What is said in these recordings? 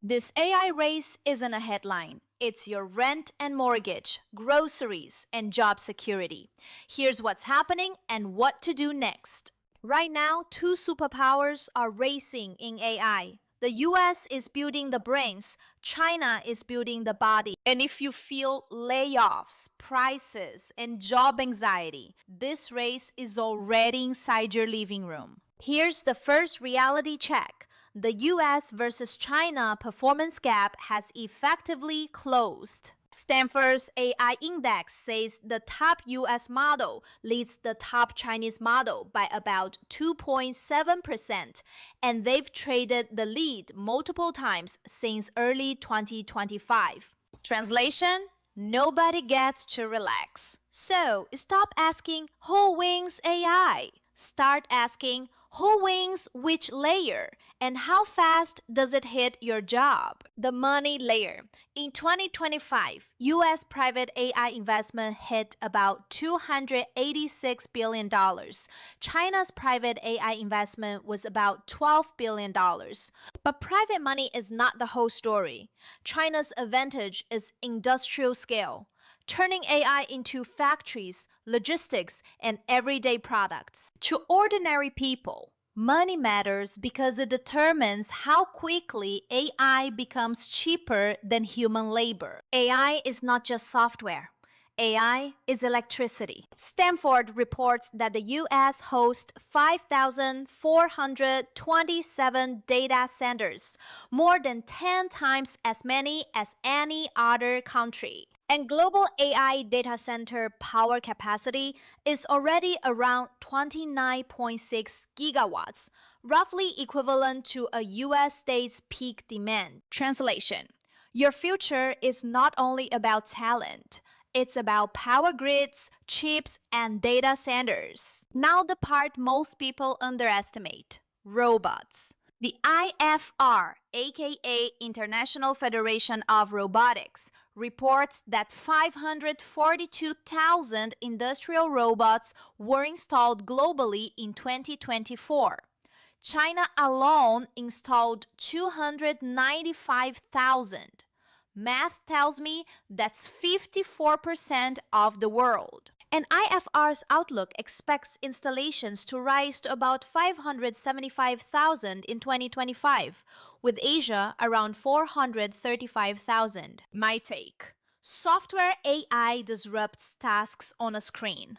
This AI race isn't a headline. It's your rent and mortgage, groceries, and job security. Here's what's happening and what to do next. Right now, two superpowers are racing in AI. The US is building the brains, China is building the body. And if you feel layoffs, prices, and job anxiety, this race is already inside your living room. Here's the first reality check. The US versus China performance gap has effectively closed. Stanford's AI index says the top US model leads the top Chinese model by about 2.7%, and they've traded the lead multiple times since early 2025. Translation: nobody gets to relax. So stop asking who wins AI. Start asking who wins which layer and how fast does it hit your job? The money layer. In 2025, US private AI investment hit about $286 billion. China's private AI investment was about $12 billion. But private money is not the whole story. China's advantage is industrial scale, turning AI into factories, logistics, and everyday products. To ordinary people, money matters because it determines how quickly AI becomes cheaper than human labor. AI is not just software. AI is electricity. Stanford reports that the US hosts 5,427 data centers, more than 10 times as many as any other country. And global AI data center power capacity is already around 29.6 gigawatts, roughly equivalent to a US state's peak demand. Translation: your future is not only about talent. It's about power grids, chips, and data centers. Now the part most people underestimate: robots. The IFR, aka International Federation of Robotics, reports that 542,000 industrial robots were installed globally in 2024. China alone installed 295,000. Math tells me that's 54% of the world. And IFR's outlook expects installations to rise to about 575,000 in 2025, with Asia around 435,000. My take: software AI disrupts tasks on a screen.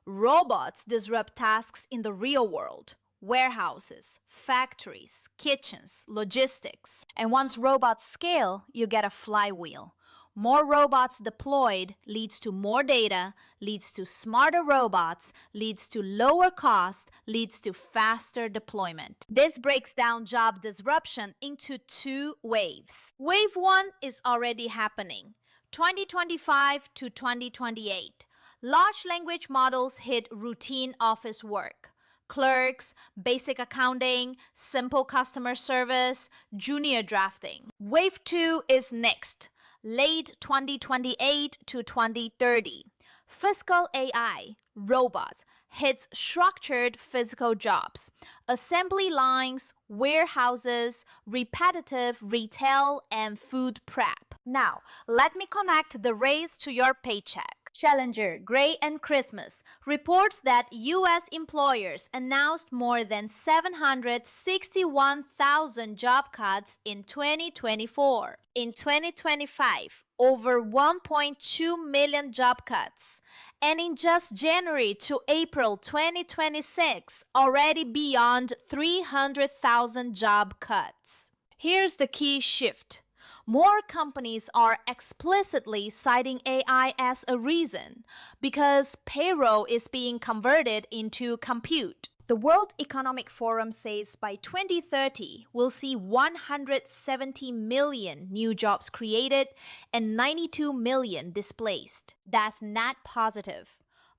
Robots disrupt tasks in the real world. Warehouses, factories, kitchens, logistics. And once robots scale, you get a flywheel. More robots deployed leads to more data, leads to smarter robots, leads to lower cost, leads to faster deployment. This breaks down job disruption into two waves. Wave 1 is already happening, 2025 to 2028. Large language models hit routine office work. Clerks, basic accounting, simple customer service, junior drafting. Wave 2 is next, late 2028 to 2030. Physical AI, robots, hits structured physical jobs, assembly lines, warehouses, repetitive retail, and food prep. Now, let me connect the race to your paycheck. Challenger, Gray, and Christmas reports that U.S. employers announced more than 761,000 job cuts in 2024. In 2025, over 1.2 million job cuts. And in just January to April 2026, already beyond 300,000 job cuts. Here's the key shift. More companies are explicitly citing AI as a reason because payroll is being converted into compute. The World Economic Forum says by 2030, we'll see 170 million new jobs created and 92 million displaced. That's net positive.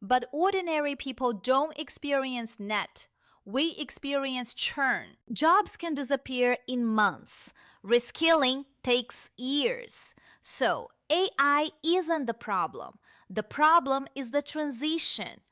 But ordinary people don't experience net. We experience churn. Jobs can disappear in months. Reskilling takes years. So AI isn't the problem. The problem is the transition.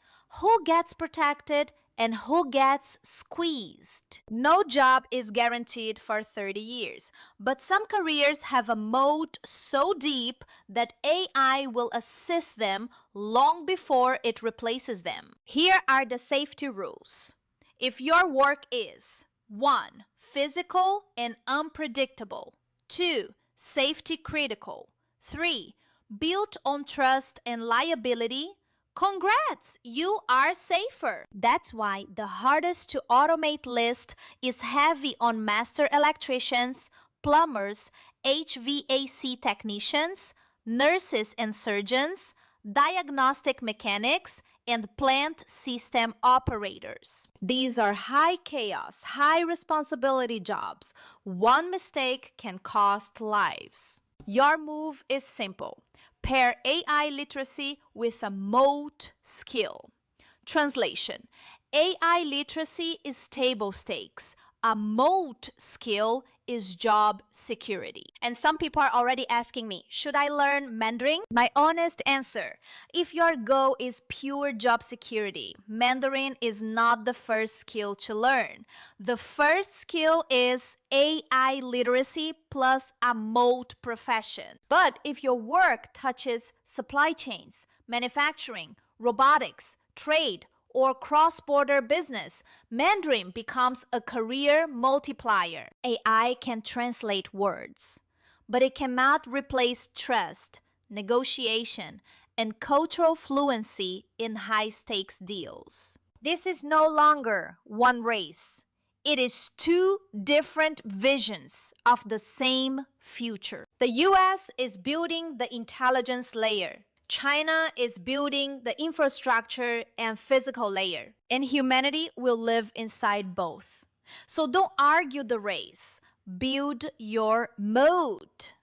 Who gets protected and who gets squeezed. No job is guaranteed for 30 years, but some careers have a moat so deep that AI will assist them long before it replaces them. Here are the safety rules. If your work is 1. Physical and unpredictable, 2. Safety critical, 3. Built on trust and liability, congrats, you are safer. That's why the hardest to automate list is heavy on master electricians, plumbers, HVAC technicians, nurses and surgeons, diagnostic mechanics, and plant system operators. These are high chaos, high responsibility jobs. One mistake can cost lives. Your move is simple. Pair AI literacy with a moat skill. Translation: AI literacy is table stakes. A moat skill is job security. And some people are already asking me, should I learn Mandarin? My honest answer: if your goal is pure job security, Mandarin is not the first skill to learn. The first skill is AI literacy plus a moat profession. But if your work touches supply chains, manufacturing, robotics, trade, or cross-border business, Mandarin becomes a career multiplier. AI can translate words, but it cannot replace trust, negotiation, and cultural fluency in high-stakes deals. This is no longer one race. It is two different visions of the same future. The US is building the intelligence layer. China is building the infrastructure and physical layer, and humanity will live inside both. So don't argue the race, build your moat.